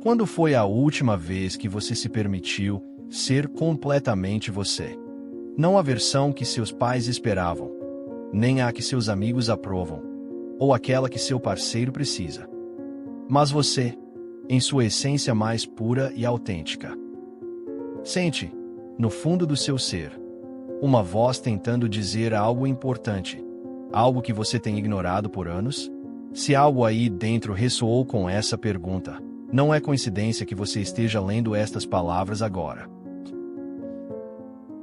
Quando foi a última vez que você se permitiu ser completamente você? Não a versão que seus pais esperavam, nem a que seus amigos aprovam, ou aquela que seu parceiro precisa. Mas você, em sua essência mais pura e autêntica. Sente, no fundo do seu ser, uma voz tentando dizer algo importante, algo que você tem ignorado por anos? Se algo aí dentro ressoou com essa pergunta, não é coincidência que você esteja lendo estas palavras agora.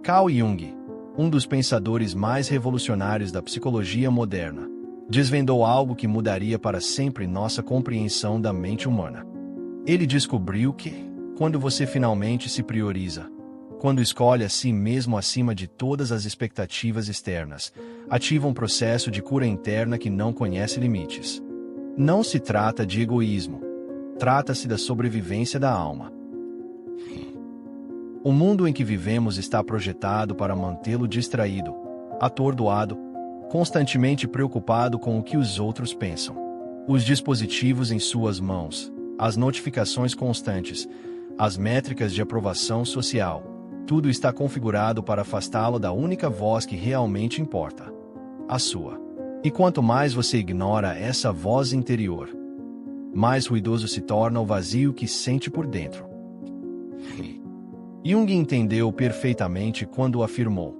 Carl Jung, um dos pensadores mais revolucionários da psicologia moderna, desvendou algo que mudaria para sempre nossa compreensão da mente humana. Ele descobriu que, quando você finalmente se prioriza, quando escolhe a si mesmo acima de todas as expectativas externas, ativa um processo de cura interna que não conhece limites. Não se trata de egoísmo. Trata-se da sobrevivência da alma. O mundo em que vivemos está projetado para mantê-lo distraído, atordoado, constantemente preocupado com o que os outros pensam. Os dispositivos em suas mãos, as notificações constantes, as métricas de aprovação social, tudo está configurado para afastá-lo da única voz que realmente importa, a sua. E quanto mais você ignora essa voz interior, mais ruidoso se torna o vazio que sente por dentro. Jung entendeu perfeitamente quando afirmou: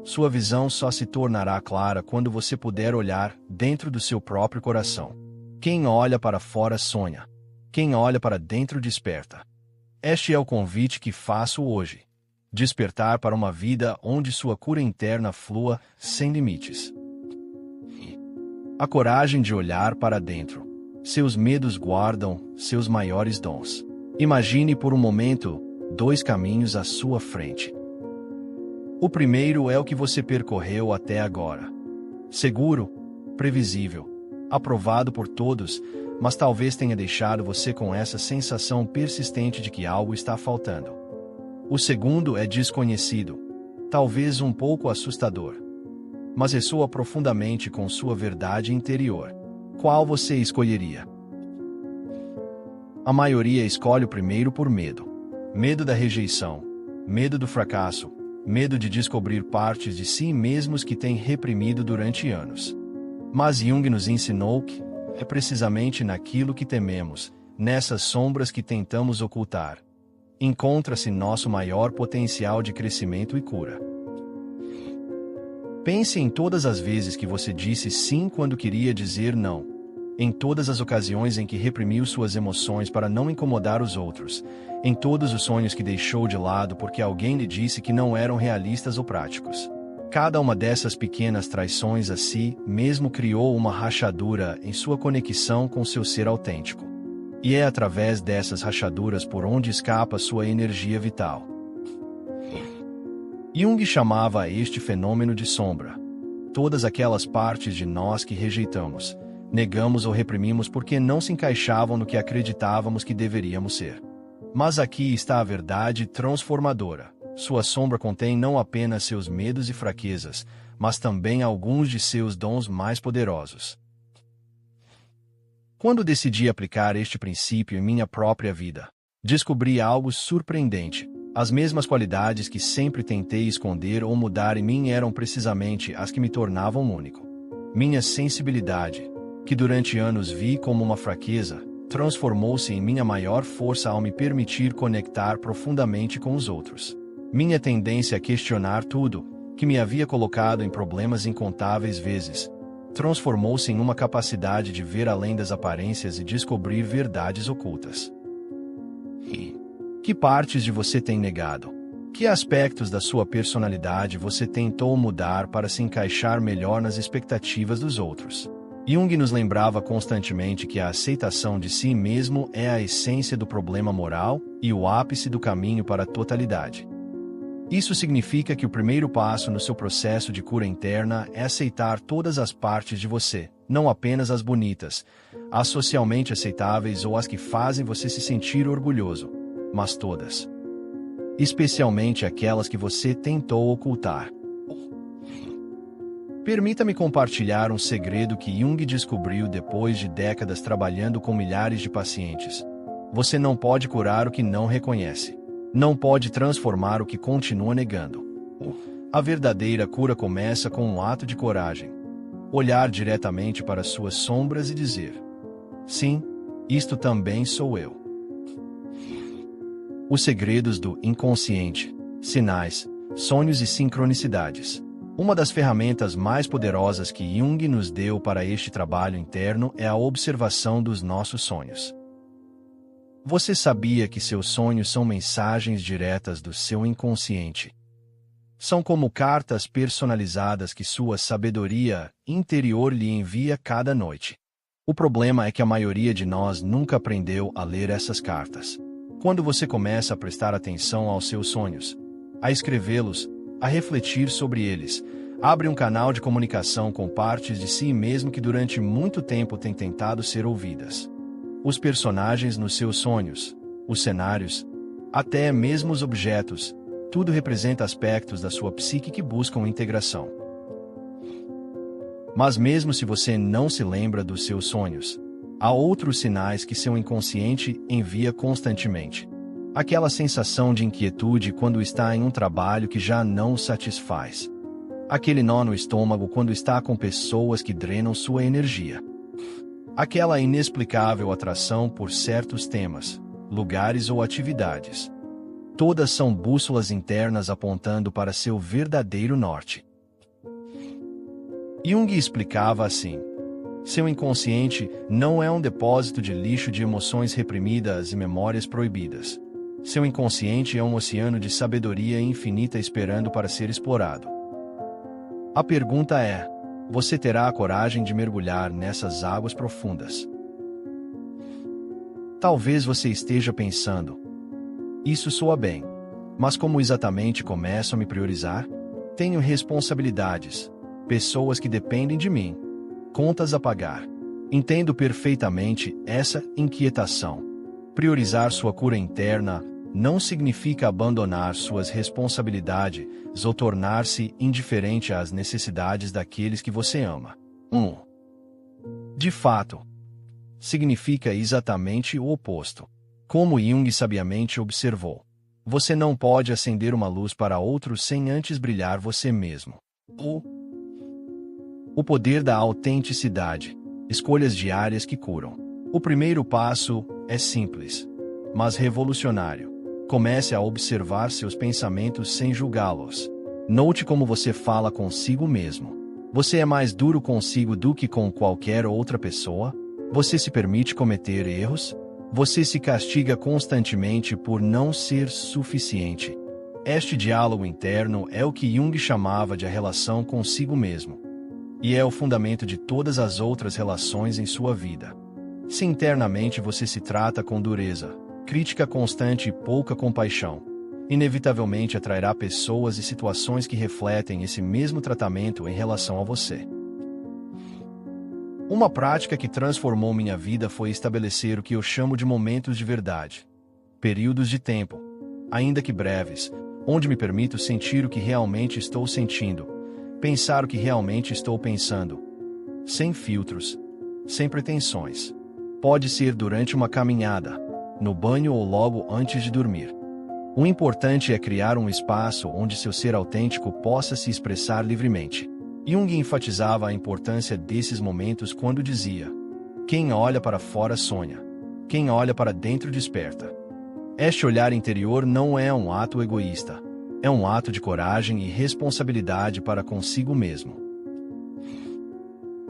sua visão só se tornará clara quando você puder olhar dentro do seu próprio coração. Quem olha para fora sonha. Quem olha para dentro desperta. Este é o convite que faço hoje. Despertar para uma vida onde sua cura interna flua sem limites. A coragem de olhar para dentro. Seus medos guardam seus maiores dons. Imagine por um momento 2 caminhos à sua frente. O primeiro é o que você percorreu até agora. Seguro, previsível, aprovado por todos, mas talvez tenha deixado você com essa sensação persistente de que algo está faltando. O segundo é desconhecido, talvez um pouco assustador, mas ressoa profundamente com sua verdade interior. Qual você escolheria? A maioria escolhe o primeiro por medo. Medo da rejeição, medo do fracasso, medo de descobrir partes de si mesmos que têm reprimido durante anos. Mas Jung nos ensinou que é precisamente naquilo que tememos, nessas sombras que tentamos ocultar, encontra-se nosso maior potencial de crescimento e cura. Pense em todas as vezes que você disse sim quando queria dizer não. Em todas as ocasiões em que reprimiu suas emoções para não incomodar os outros. Em todos os sonhos que deixou de lado porque alguém lhe disse que não eram realistas ou práticos. Cada uma dessas pequenas traições a si mesmo criou uma rachadura em sua conexão com seu ser autêntico. E é através dessas rachaduras por onde escapa sua energia vital. Jung chamava este fenômeno de sombra. Todas aquelas partes de nós que rejeitamos, negamos ou reprimimos porque não se encaixavam no que acreditávamos que deveríamos ser. Mas aqui está a verdade transformadora. Sua sombra contém não apenas seus medos e fraquezas, mas também alguns de seus dons mais poderosos. Quando decidi aplicar este princípio em minha própria vida, descobri algo surpreendente. As mesmas qualidades que sempre tentei esconder ou mudar em mim eram precisamente as que me tornavam único. Minha sensibilidade, que durante anos vi como uma fraqueza, transformou-se em minha maior força ao me permitir conectar profundamente com os outros. Minha tendência a questionar tudo, que me havia colocado em problemas incontáveis vezes, transformou-se em uma capacidade de ver além das aparências e descobrir verdades ocultas. Que partes de você tem negado? Que aspectos da sua personalidade você tentou mudar para se encaixar melhor nas expectativas dos outros? Jung nos lembrava constantemente que a aceitação de si mesmo é a essência do problema moral e o ápice do caminho para a totalidade. Isso significa que o primeiro passo no seu processo de cura interna é aceitar todas as partes de você, não apenas as bonitas, as socialmente aceitáveis ou as que fazem você se sentir orgulhoso, mas todas. Especialmente aquelas que você tentou ocultar. Permita-me compartilhar um segredo que Jung descobriu depois de décadas trabalhando com milhares de pacientes. Você não pode curar o que não reconhece. Não pode transformar o que continua negando. A verdadeira cura começa com um ato de coragem. Olhar diretamente para suas sombras e dizer: sim, isto também sou eu. Os segredos do inconsciente, sinais, sonhos e sincronicidades. Uma das ferramentas mais poderosas que Jung nos deu para este trabalho interno é a observação dos nossos sonhos. Você sabia que seus sonhos são mensagens diretas do seu inconsciente? São como cartas personalizadas que sua sabedoria interior lhe envia cada noite. O problema é que a maioria de nós nunca aprendeu a ler essas cartas. Quando você começa a prestar atenção aos seus sonhos, a escrevê-los, a refletir sobre eles, abre um canal de comunicação com partes de si mesmo que durante muito tempo têm tentado ser ouvidas. Os personagens nos seus sonhos, os cenários, até mesmo os objetos, tudo representa aspectos da sua psique que buscam integração. Mas mesmo se você não se lembra dos seus sonhos, há outros sinais que seu inconsciente envia constantemente. Aquela sensação de inquietude quando está em um trabalho que já não o satisfaz. Aquele nó no estômago quando está com pessoas que drenam sua energia. Aquela inexplicável atração por certos temas, lugares ou atividades. Todas são bússolas internas apontando para seu verdadeiro norte. Jung explicava assim: seu inconsciente não é um depósito de lixo de emoções reprimidas e memórias proibidas. Seu inconsciente é um oceano de sabedoria infinita esperando para ser explorado. A pergunta é: você terá a coragem de mergulhar nessas águas profundas? Talvez você esteja pensando: isso soa bem, mas como exatamente começo a me priorizar? Tenho responsabilidades, pessoas que dependem de mim, contas a pagar. Entendo perfeitamente essa inquietação. Priorizar sua cura interna não significa abandonar suas responsabilidades ou tornar-se indiferente às necessidades daqueles que você ama. De fato, significa exatamente o oposto. Como Jung sabiamente observou, você não pode acender uma luz para outros sem antes brilhar você mesmo. O poder da autenticidade. Escolhas diárias que curam. O primeiro passo é simples, mas revolucionário. Comece a observar seus pensamentos sem julgá-los. Note como você fala consigo mesmo. Você é mais duro consigo do que com qualquer outra pessoa? Você se permite cometer erros? Você se castiga constantemente por não ser suficiente. Este diálogo interno é o que Jung chamava de a relação consigo mesmo. E é o fundamento de todas as outras relações em sua vida. Se internamente você se trata com dureza, crítica constante e pouca compaixão, inevitavelmente atrairá pessoas e situações que refletem esse mesmo tratamento em relação a você. Uma prática que transformou minha vida foi estabelecer o que eu chamo de momentos de verdade. Períodos de tempo, ainda que breves, onde me permito sentir o que realmente estou sentindo, pensar o que realmente estou pensando, sem filtros, sem pretensões. Pode ser durante uma caminhada, no banho ou logo antes de dormir. O importante é criar um espaço onde seu ser autêntico possa se expressar livremente. Jung enfatizava a importância desses momentos quando dizia: quem olha para fora sonha, quem olha para dentro desperta. Este olhar interior não é um ato egoísta, é um ato de coragem e responsabilidade para consigo mesmo.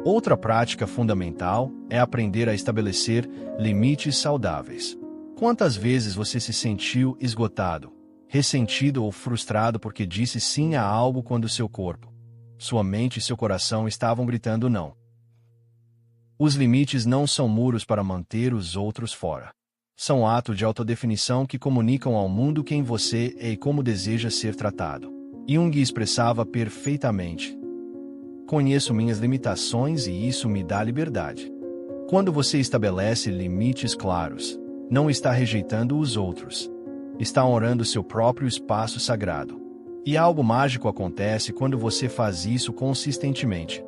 Outra prática fundamental é aprender a estabelecer limites saudáveis. Quantas vezes você se sentiu esgotado, ressentido ou frustrado porque disse sim a algo quando seu corpo, sua mente e seu coração estavam gritando não? Os limites não são muros para manter os outros fora. São atos de autodefinição que comunicam ao mundo quem você é e como deseja ser tratado. Jung expressava perfeitamente: conheço minhas limitações e isso me dá liberdade. Quando você estabelece limites claros, não está rejeitando os outros. Está honrando seu próprio espaço sagrado. E algo mágico acontece quando você faz isso consistentemente.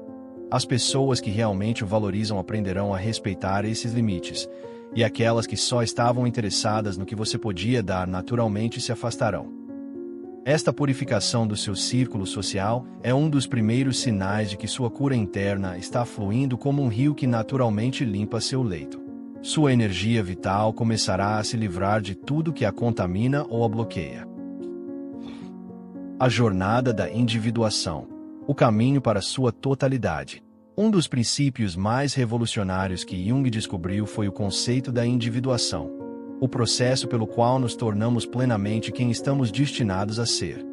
As pessoas que realmente o valorizam aprenderão a respeitar esses limites, e aquelas que só estavam interessadas no que você podia dar naturalmente se afastarão. Esta purificação do seu círculo social é um dos primeiros sinais de que sua cura interna está fluindo como um rio que naturalmente limpa seu leito. Sua energia vital começará a se livrar de tudo que a contamina ou a bloqueia. A jornada da individuação. O caminho para sua totalidade. Um dos princípios mais revolucionários que Jung descobriu foi o conceito da individuação, o processo pelo qual nos tornamos plenamente quem estamos destinados a ser.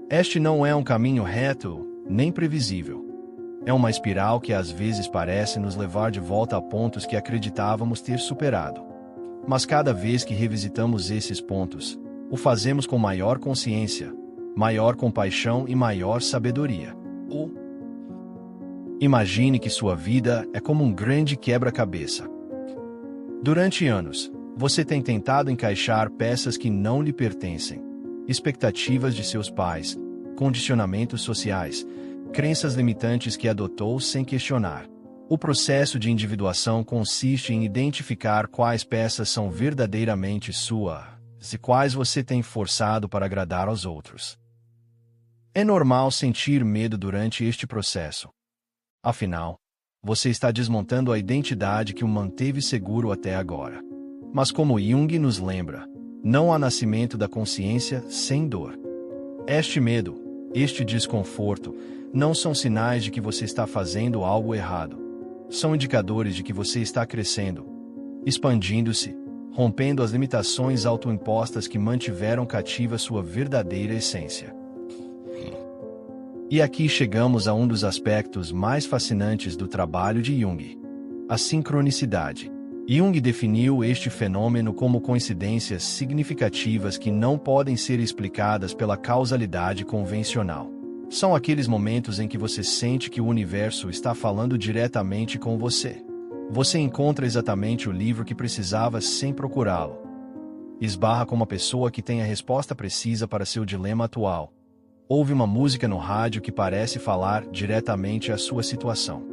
Este não é um caminho reto, nem previsível. É uma espiral que às vezes parece nos levar de volta a pontos que acreditávamos ter superado. Mas cada vez que revisitamos esses pontos, o fazemos com maior consciência, maior compaixão e maior sabedoria. Imagine que sua vida é como um grande quebra-cabeça. Durante anos, você tem tentado encaixar peças que não lhe pertencem, expectativas de seus pais, condicionamentos sociais, crenças limitantes que adotou sem questionar. O processo de individuação consiste em identificar quais peças são verdadeiramente suas e quais você tem forçado para agradar aos outros. É normal sentir medo durante este processo. Afinal, você está desmontando a identidade que o manteve seguro até agora. Mas como Jung nos lembra, não há nascimento da consciência sem dor. Este medo, este desconforto, não são sinais de que você está fazendo algo errado. São indicadores de que você está crescendo, expandindo-se, rompendo as limitações autoimpostas que mantiveram cativa sua verdadeira essência. E aqui chegamos a um dos aspectos mais fascinantes do trabalho de Jung: a sincronicidade. Jung definiu este fenômeno como coincidências significativas que não podem ser explicadas pela causalidade convencional. São aqueles momentos em que você sente que o universo está falando diretamente com você. Você encontra exatamente o livro que precisava sem procurá-lo. Esbarra com uma pessoa que tem a resposta precisa para seu dilema atual. Ouve uma música no rádio que parece falar diretamente à sua situação.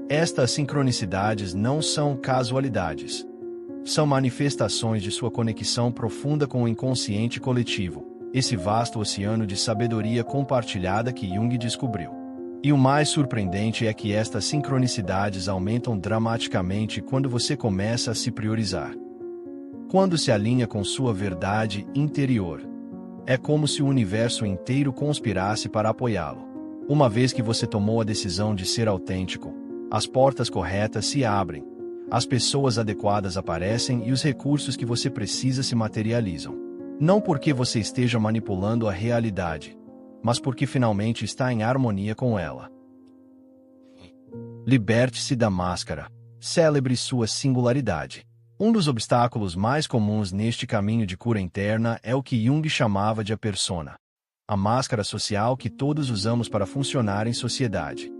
Estas sincronicidades não são casualidades. São manifestações de sua conexão profunda com o inconsciente coletivo, esse vasto oceano de sabedoria compartilhada que Jung descobriu. E o mais surpreendente é que estas sincronicidades aumentam dramaticamente quando você começa a se priorizar. Quando se alinha com sua verdade interior. É como se o universo inteiro conspirasse para apoiá-lo. Uma vez que você tomou a decisão de ser autêntico, as portas corretas se abrem, as pessoas adequadas aparecem e os recursos que você precisa se materializam. Não porque você esteja manipulando a realidade, mas porque finalmente está em harmonia com ela. Liberte-se da máscara. Celebre sua singularidade. Um dos obstáculos mais comuns neste caminho de cura interna é o que Jung chamava de a persona, a máscara social que todos usamos para funcionar em sociedade.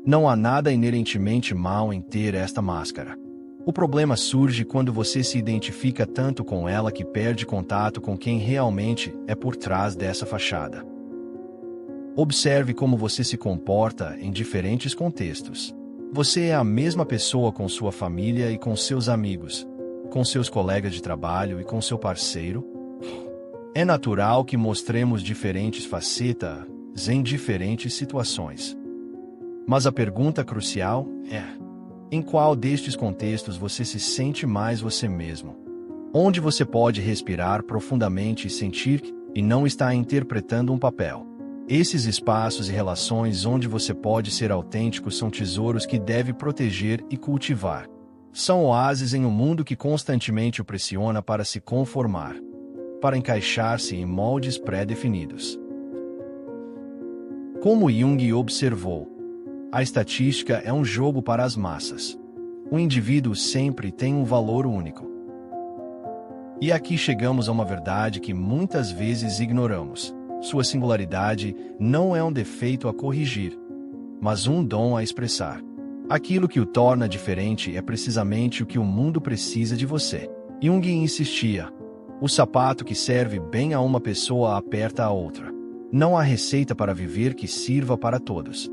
Não há nada inerentemente mal em ter esta máscara. O problema surge quando você se identifica tanto com ela que perde contato com quem realmente é por trás dessa fachada. Observe como você se comporta em diferentes contextos. Você é a mesma pessoa com sua família e com seus amigos, com seus colegas de trabalho e com seu parceiro? É natural que mostremos diferentes facetas em diferentes situações. Mas a pergunta crucial é: em qual destes contextos você se sente mais você mesmo? Onde você pode respirar profundamente e sentir e não está interpretando um papel? Esses espaços e relações onde você pode ser autêntico são tesouros que deve proteger e cultivar. São oásis em um mundo que constantemente o pressiona para se conformar, para encaixar-se em moldes pré-definidos. Como Jung observou, a estatística é um jogo para as massas. O indivíduo sempre tem um valor único. E aqui chegamos a uma verdade que muitas vezes ignoramos. Sua singularidade não é um defeito a corrigir, mas um dom a expressar. Aquilo que o torna diferente é precisamente o que o mundo precisa de você. Jung insistia: o sapato que serve bem a uma pessoa aperta a outra. Não há receita para viver que sirva para todos.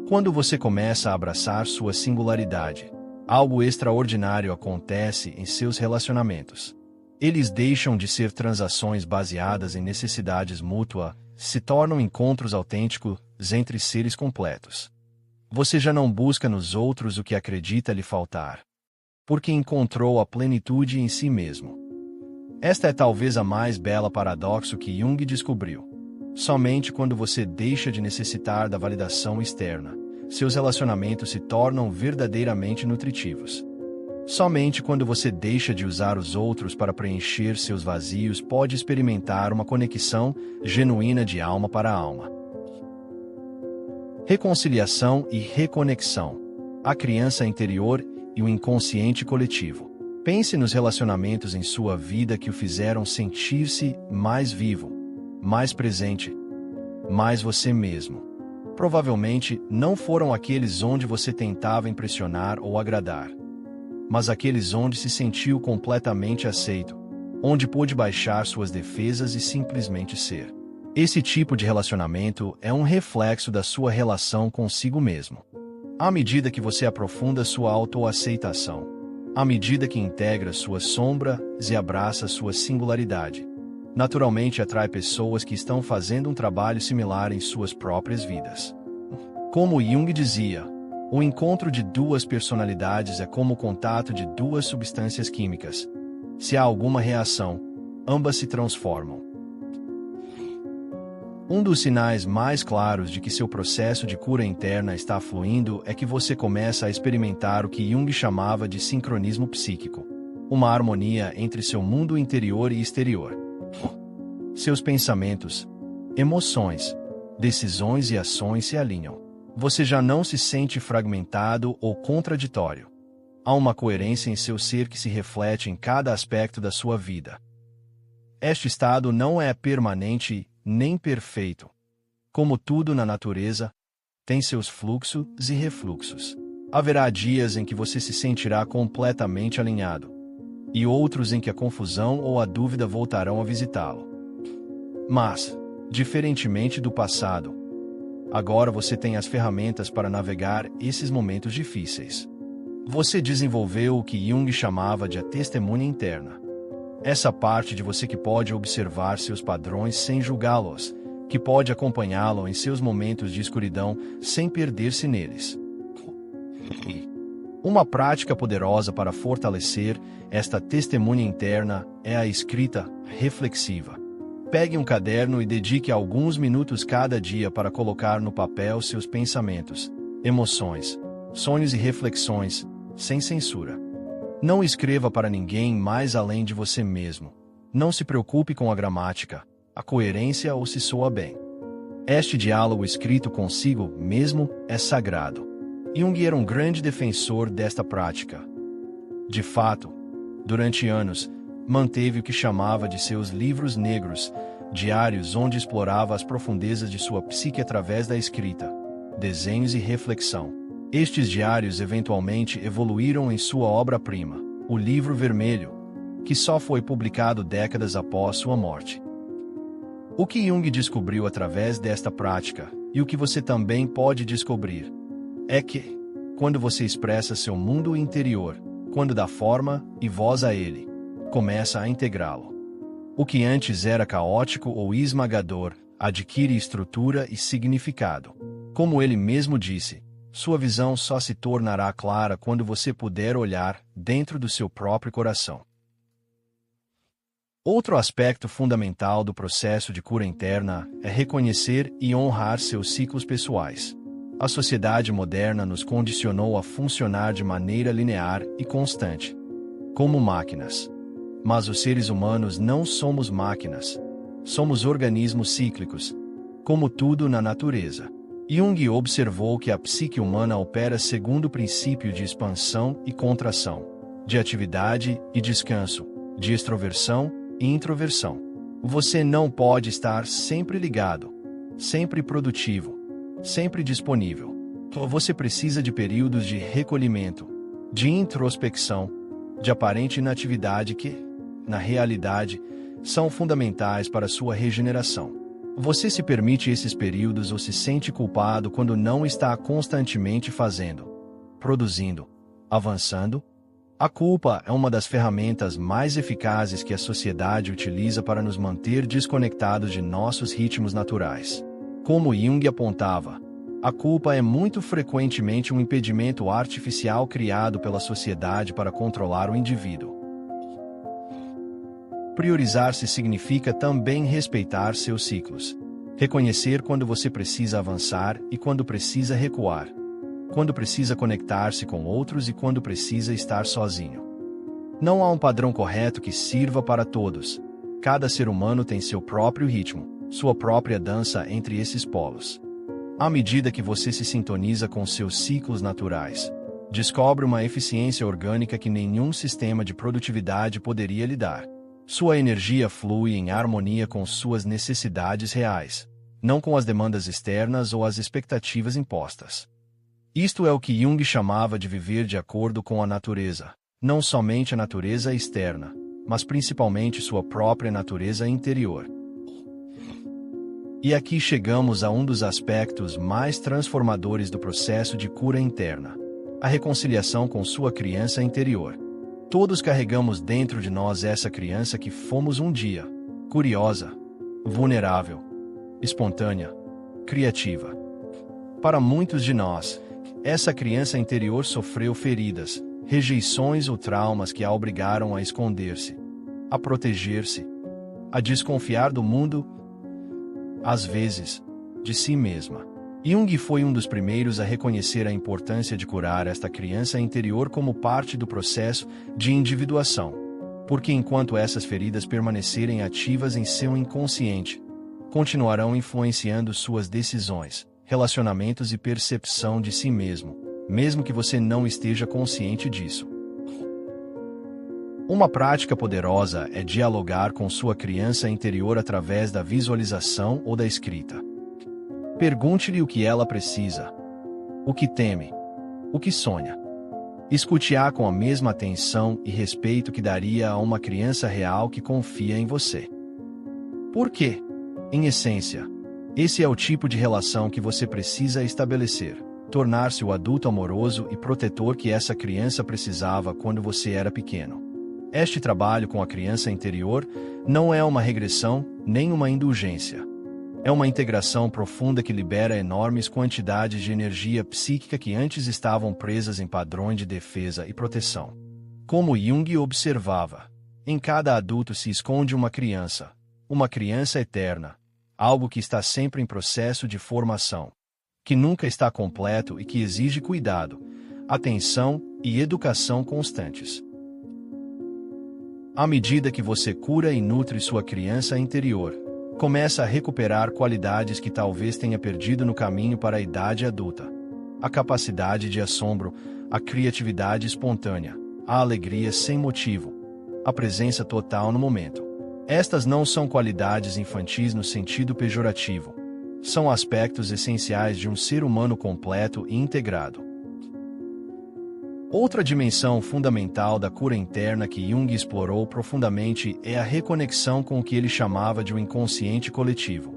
Quando você começa a abraçar sua singularidade, algo extraordinário acontece em seus relacionamentos. Eles deixam de ser transações baseadas em necessidades mútuas, se tornam encontros autênticos entre seres completos. Você já não busca nos outros o que acredita lhe faltar, porque encontrou a plenitude em si mesmo. Esta é talvez a mais bela paradoxo que Jung descobriu. Somente quando você deixa de necessitar da validação externa, seus relacionamentos se tornam verdadeiramente nutritivos. Somente quando você deixa de usar os outros para preencher seus vazios pode experimentar uma conexão genuína de alma para alma. Reconciliação e reconexão. A criança interior e o inconsciente coletivo. Pense nos relacionamentos em sua vida que o fizeram sentir-se mais vivo, mais presente, mais você mesmo. Provavelmente não foram aqueles onde você tentava impressionar ou agradar, mas aqueles onde se sentiu completamente aceito, onde pôde baixar suas defesas e simplesmente ser. Esse tipo de relacionamento é um reflexo da sua relação consigo mesmo. À medida que você aprofunda sua autoaceitação, à medida que integra suas sombras e abraça sua singularidade, naturalmente atrai pessoas que estão fazendo um trabalho similar em suas próprias vidas. Como Jung dizia, o encontro de duas personalidades é como o contato de duas substâncias químicas. Se há alguma reação, ambas se transformam. Um dos sinais mais claros de que seu processo de cura interna está fluindo é que você começa a experimentar o que Jung chamava de sincronismo psíquico, uma harmonia entre seu mundo interior e exterior. Seus pensamentos, emoções, decisões e ações se alinham. Você já não se sente fragmentado ou contraditório. Há uma coerência em seu ser que se reflete em cada aspecto da sua vida. Este estado não é permanente nem perfeito. Como tudo na natureza, tem seus fluxos e refluxos. Haverá dias em que você se sentirá completamente alinhado, e outros em que a confusão ou a dúvida voltarão a visitá-lo. Mas, diferentemente do passado, agora você tem as ferramentas para navegar esses momentos difíceis. Você desenvolveu o que Jung chamava de a testemunha interna. Essa parte de você que pode observar seus padrões sem julgá-los, que pode acompanhá-lo em seus momentos de escuridão sem perder-se neles. Uma prática poderosa para fortalecer esta testemunha interna é a escrita reflexiva. Pegue um caderno e dedique alguns minutos cada dia para colocar no papel seus pensamentos, emoções, sonhos e reflexões, sem censura. Não escreva para ninguém mais além de você mesmo. Não se preocupe com a gramática, a coerência ou se soa bem. Este diálogo escrito consigo mesmo é sagrado. Jung era um grande defensor desta prática. De fato, durante anos, manteve o que chamava de seus livros negros, diários onde explorava as profundezas de sua psique através da escrita, desenhos e reflexão. Estes diários eventualmente evoluíram em sua obra-prima, o Livro Vermelho, que só foi publicado décadas após sua morte. O que Jung descobriu através desta prática, e o que você também pode descobrir, é que, quando você expressa seu mundo interior, quando dá forma e voz a ele, começa a integrá-lo. O que antes era caótico ou esmagador, adquire estrutura e significado. Como ele mesmo disse, sua visão só se tornará clara quando você puder olhar dentro do seu próprio coração. Outro aspecto fundamental do processo de cura interna é reconhecer e honrar seus ciclos pessoais. A sociedade moderna nos condicionou a funcionar de maneira linear e constante, como máquinas. Mas os seres humanos não somos máquinas. Somos organismos cíclicos, como tudo na natureza. Jung observou que a psique humana opera segundo o princípio de expansão e contração, de atividade e descanso, de extroversão e introversão. Você não pode estar sempre ligado, sempre produtivo, sempre disponível. Você precisa de períodos de recolhimento, de introspecção, de aparente inatividade que, na realidade, são fundamentais para sua regeneração. Você se permite esses períodos ou se sente culpado quando não está constantemente fazendo, produzindo, avançando? A culpa é uma das ferramentas mais eficazes que a sociedade utiliza para nos manter desconectados de nossos ritmos naturais. Como Jung apontava, a culpa é muito frequentemente um impedimento artificial criado pela sociedade para controlar o indivíduo. Priorizar-se significa também respeitar seus ciclos. Reconhecer quando você precisa avançar e quando precisa recuar. Quando precisa conectar-se com outros e quando precisa estar sozinho. Não há um padrão correto que sirva para todos. Cada ser humano tem seu próprio ritmo, sua própria dança entre esses polos. À medida que você se sintoniza com seus ciclos naturais, descobre uma eficiência orgânica que nenhum sistema de produtividade poderia lhe dar. Sua energia flui em harmonia com suas necessidades reais, não com as demandas externas ou as expectativas impostas. Isto é o que Jung chamava de viver de acordo com a natureza, não somente a natureza externa, mas principalmente sua própria natureza interior. E aqui chegamos a um dos aspectos mais transformadores do processo de cura interna: a reconciliação com sua criança interior. Todos carregamos dentro de nós essa criança que fomos um dia, curiosa, vulnerável, espontânea, criativa. Para muitos de nós, essa criança interior sofreu feridas, rejeições ou traumas que a obrigaram a esconder-se, a proteger-se, a desconfiar do mundo, às vezes, de si mesma. Jung foi um dos primeiros a reconhecer a importância de curar esta criança interior como parte do processo de individuação, porque enquanto essas feridas permanecerem ativas em seu inconsciente, continuarão influenciando suas decisões, relacionamentos e percepção de si mesmo, mesmo que você não esteja consciente disso. Uma prática poderosa é dialogar com sua criança interior através da visualização ou da escrita. Pergunte-lhe o que ela precisa, o que teme, o que sonha. Escute-a com a mesma atenção e respeito que daria a uma criança real que confia em você. Por quê? Em essência, esse é o tipo de relação que você precisa estabelecer, tornar-se o adulto amoroso e protetor que essa criança precisava quando você era pequeno. Este trabalho com a criança interior não é uma regressão nem uma indulgência. É uma integração profunda que libera enormes quantidades de energia psíquica que antes estavam presas em padrões de defesa e proteção. Como Jung observava, em cada adulto se esconde uma criança eterna, algo que está sempre em processo de formação, que nunca está completo e que exige cuidado, atenção e educação constantes. À medida que você cura e nutre sua criança interior, começa a recuperar qualidades que talvez tenha perdido no caminho para a idade adulta. A capacidade de assombro, a criatividade espontânea, a alegria sem motivo, a presença total no momento. Estas não são qualidades infantis no sentido pejorativo. São aspectos essenciais de um ser humano completo e integrado. Outra dimensão fundamental da cura interna que Jung explorou profundamente é a reconexão com o que ele chamava de um inconsciente coletivo.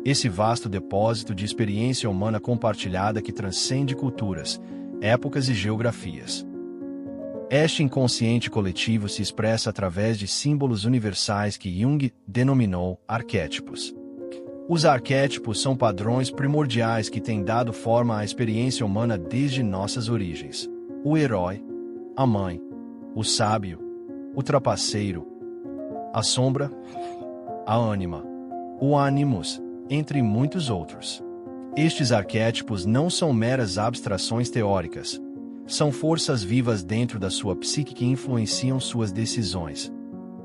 Esse vasto depósito de experiência humana compartilhada que transcende culturas, épocas e geografias. Este inconsciente coletivo se expressa através de símbolos universais que Jung denominou arquétipos. Os arquétipos são padrões primordiais que têm dado forma à experiência humana desde nossas origens. O herói, a mãe, o sábio, o trapaceiro, a sombra, a ânima, o animus, entre muitos outros. Estes arquétipos não são meras abstrações teóricas. São forças vivas dentro da sua psique que influenciam suas decisões,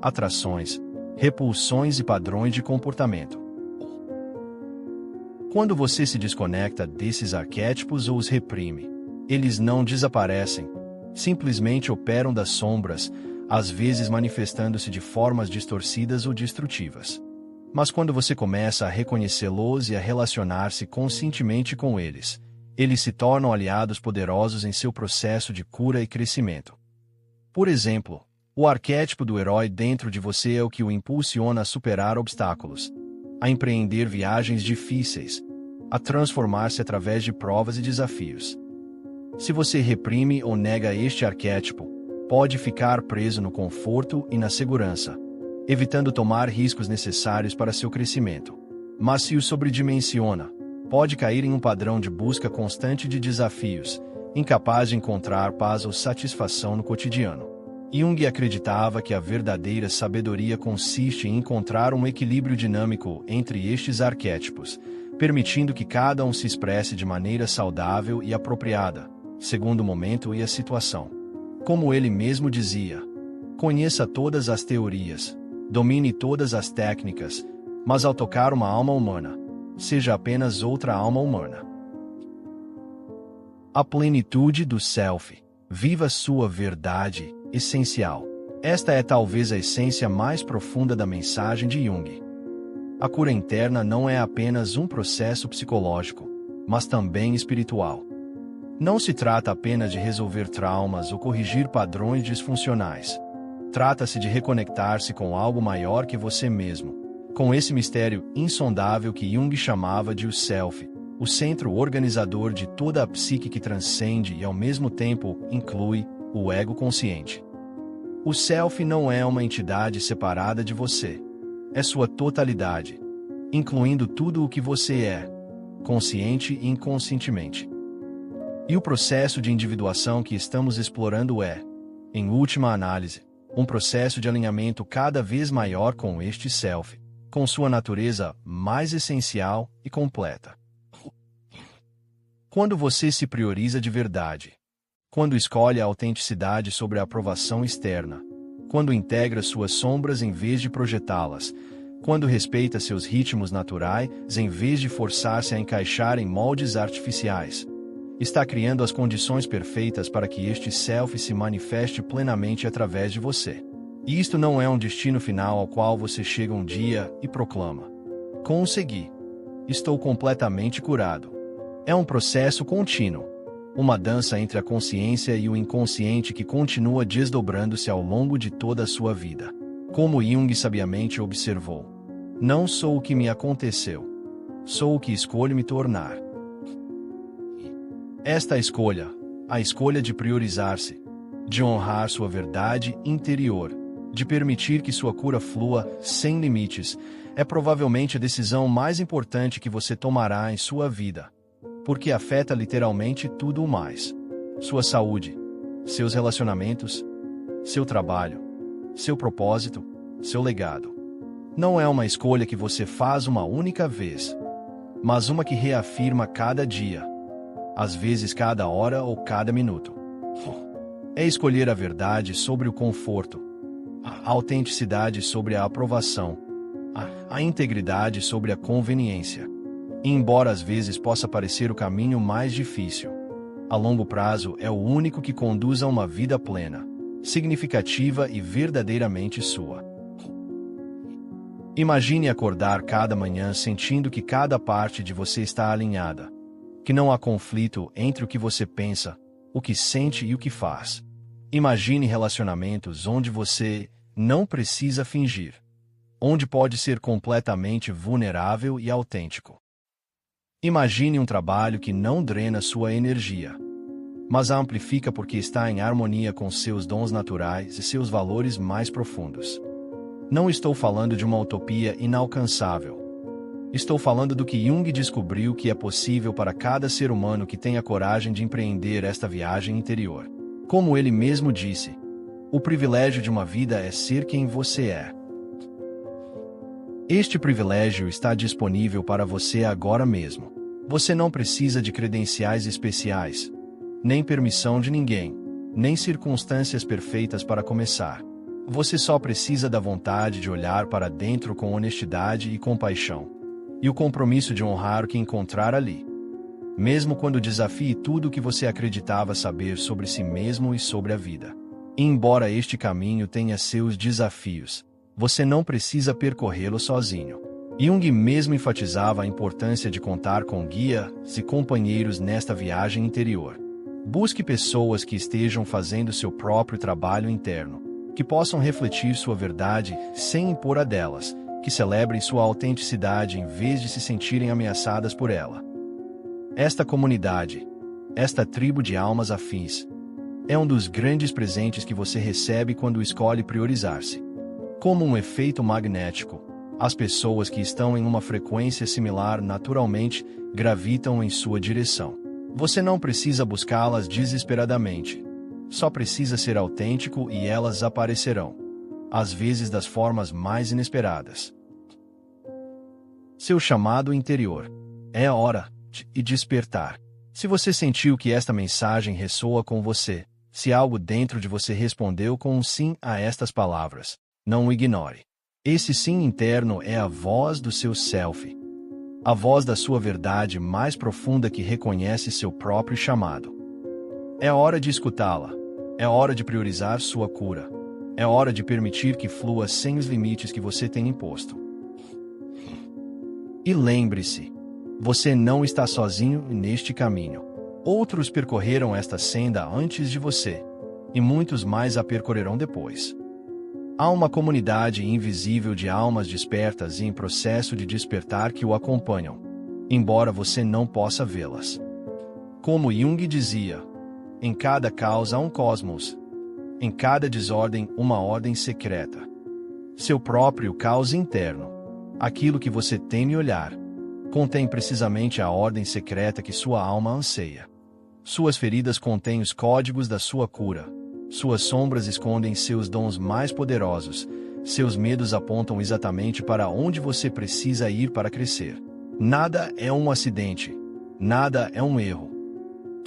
atrações, repulsões e padrões de comportamento. Quando você se desconecta desses arquétipos ou os reprime, eles não desaparecem, simplesmente operam das sombras, às vezes manifestando-se de formas distorcidas ou destrutivas. Mas quando você começa a reconhecê-los e a relacionar-se conscientemente com eles, eles se tornam aliados poderosos em seu processo de cura e crescimento. Por exemplo, O arquétipo do herói dentro de você é o que o impulsiona a superar obstáculos, a empreender viagens difíceis, a transformar-se através de provas e desafios. Se você reprime ou nega este arquétipo, pode ficar preso no conforto e na segurança, evitando tomar riscos necessários para seu crescimento. Mas se o sobredimensiona, pode cair em um padrão de busca constante de desafios, incapaz de encontrar paz ou satisfação no cotidiano. Jung acreditava que a verdadeira sabedoria consiste em encontrar um equilíbrio dinâmico entre estes arquétipos, permitindo que cada um se expresse de maneira saudável e apropriada, segundo o momento e a situação. Como ele mesmo dizia, conheça todas as teorias, domine todas as técnicas, mas ao tocar uma alma humana, seja apenas outra alma humana. A plenitude do Self. Viva sua verdade essencial. Esta é talvez a essência mais profunda da mensagem de Jung. A cura interna não é apenas um processo psicológico, mas também espiritual. Não se trata apenas de resolver traumas ou corrigir padrões disfuncionais. Trata-se de reconectar-se com algo maior que você mesmo, com esse mistério insondável que Jung chamava de o Self, o centro organizador de toda a psique que transcende e ao mesmo tempo inclui o ego consciente. O Self não é uma entidade separada de você. É sua totalidade, incluindo tudo o que você é, consciente e inconscientemente. E o processo de individuação que estamos explorando é, em última análise, um processo de alinhamento cada vez maior com este Self, com sua natureza mais essencial e completa. Quando você se prioriza de verdade, quando escolhe a autenticidade sobre a aprovação externa, quando integra suas sombras em vez de projetá-las, quando respeita seus ritmos naturais em vez de forçar-se a encaixar em moldes artificiais, está criando as condições perfeitas para que este Self se manifeste plenamente através de você. E isto não é um destino final ao qual você chega um dia e proclama: consegui. Estou completamente curado. É um processo contínuo, uma dança entre a consciência e o inconsciente que continua desdobrando-se ao longo de toda a sua vida. Como Jung sabiamente observou: não sou o que me aconteceu, sou o que escolho me tornar. Esta escolha, a escolha de priorizar-se, de honrar sua verdade interior, de permitir que sua cura flua sem limites, é provavelmente a decisão mais importante que você tomará em sua vida, porque afeta literalmente tudo o mais: sua saúde, seus relacionamentos, seu trabalho, seu propósito, seu legado. Não é uma escolha que você faz uma única vez, mas uma que reafirma cada dia, às vezes cada hora ou cada minuto. É escolher a verdade sobre o conforto, a autenticidade sobre a aprovação, a integridade sobre a conveniência. E embora às vezes possa parecer o caminho mais difícil, a longo prazo é o único que conduz a uma vida plena, significativa e verdadeiramente sua. Imagine acordar cada manhã sentindo que cada parte de você está alinhada, que não há conflito entre o que você pensa, o que sente e o que faz. Imagine relacionamentos onde você não precisa fingir, onde pode ser completamente vulnerável e autêntico. Imagine um trabalho que não drena sua energia, mas a amplifica porque está em harmonia com seus dons naturais e seus valores mais profundos. Não estou falando de uma utopia inalcançável. Estou falando do que Jung descobriu que é possível para cada ser humano que tenha coragem de empreender esta viagem interior. Como ele mesmo disse, o privilégio de uma vida é ser quem você é. Este privilégio está disponível para você agora mesmo. Você não precisa de credenciais especiais, nem permissão de ninguém, nem circunstâncias perfeitas para começar. Você só precisa da vontade de olhar para dentro com honestidade e compaixão, e o compromisso de honrar o que encontrar ali, mesmo quando desafie tudo o que você acreditava saber sobre si mesmo e sobre a vida. E embora este caminho tenha seus desafios, você não precisa percorrê-lo sozinho. Jung mesmo enfatizava a importância de contar com guias e companheiros nesta viagem interior. Busque pessoas que estejam fazendo seu próprio trabalho interno, que possam refletir sua verdade sem impor a delas, que celebrem sua autenticidade em vez de se sentirem ameaçadas por ela. Esta comunidade, esta tribo de almas afins, é um dos grandes presentes que você recebe quando escolhe priorizar-se. Como um efeito magnético, as pessoas que estão em uma frequência similar naturalmente gravitam em sua direção. Você não precisa buscá-las desesperadamente. Só precisa ser autêntico e elas aparecerão, às vezes das formas mais inesperadas. Seu chamado interior. É hora de despertar. Se você sentiu que esta mensagem ressoa com você, se algo dentro de você respondeu com um sim a estas palavras, não o ignore. Esse sim interno é a voz do seu self. A voz da sua verdade mais profunda que reconhece seu próprio chamado. É hora de escutá-la. É hora de priorizar sua cura. É hora de permitir que flua sem os limites que você tem imposto. E lembre-se, você não está sozinho neste caminho. Outros percorreram esta senda antes de você, e muitos mais a percorrerão depois. Há uma comunidade invisível de almas despertas e em processo de despertar que o acompanham, embora você não possa vê-las. Como Jung dizia, em cada caos há um cosmos, em cada desordem uma ordem secreta. Seu próprio caos interno, aquilo que você teme olhar, contém precisamente a ordem secreta que sua alma anseia. Suas feridas contêm os códigos da sua cura. Suas sombras escondem seus dons mais poderosos. Seus medos apontam exatamente para onde você precisa ir para crescer. Nada é um acidente. Nada é um erro.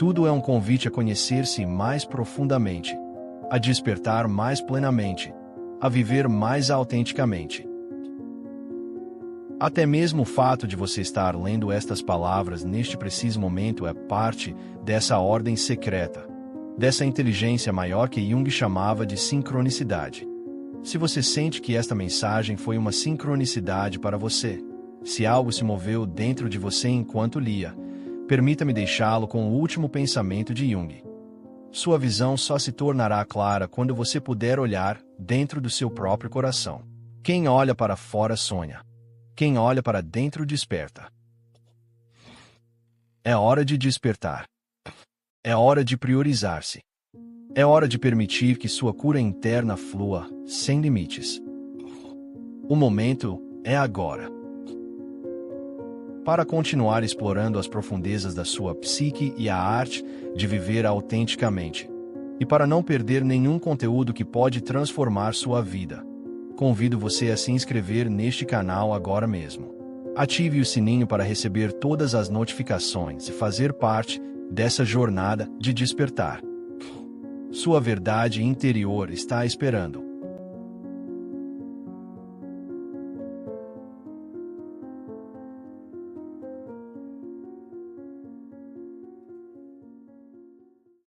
Tudo é um convite a conhecer-se mais profundamente, a despertar mais plenamente, a viver mais autenticamente. Até mesmo o fato de você estar lendo estas palavras neste preciso momento é parte dessa ordem secreta, dessa inteligência maior que Jung chamava de sincronicidade. Se você sente que esta mensagem foi uma sincronicidade para você, se algo se moveu dentro de você enquanto lia, permita-me deixá-lo com o último pensamento de Jung. Sua visão só se tornará clara quando você puder olhar dentro do seu próprio coração. Quem olha para fora sonha. Quem olha para dentro desperta. É hora de despertar. É hora de priorizar-se. É hora de permitir que sua cura interna flua, sem limites. O momento é agora. Para continuar explorando as profundezas da sua psique e a arte de viver autenticamente, e para não perder nenhum conteúdo que pode transformar sua vida, convido você a se inscrever neste canal agora mesmo. Ative o sininho para receber todas as notificações e fazer parte dessa jornada de despertar. Sua verdade interior está esperando.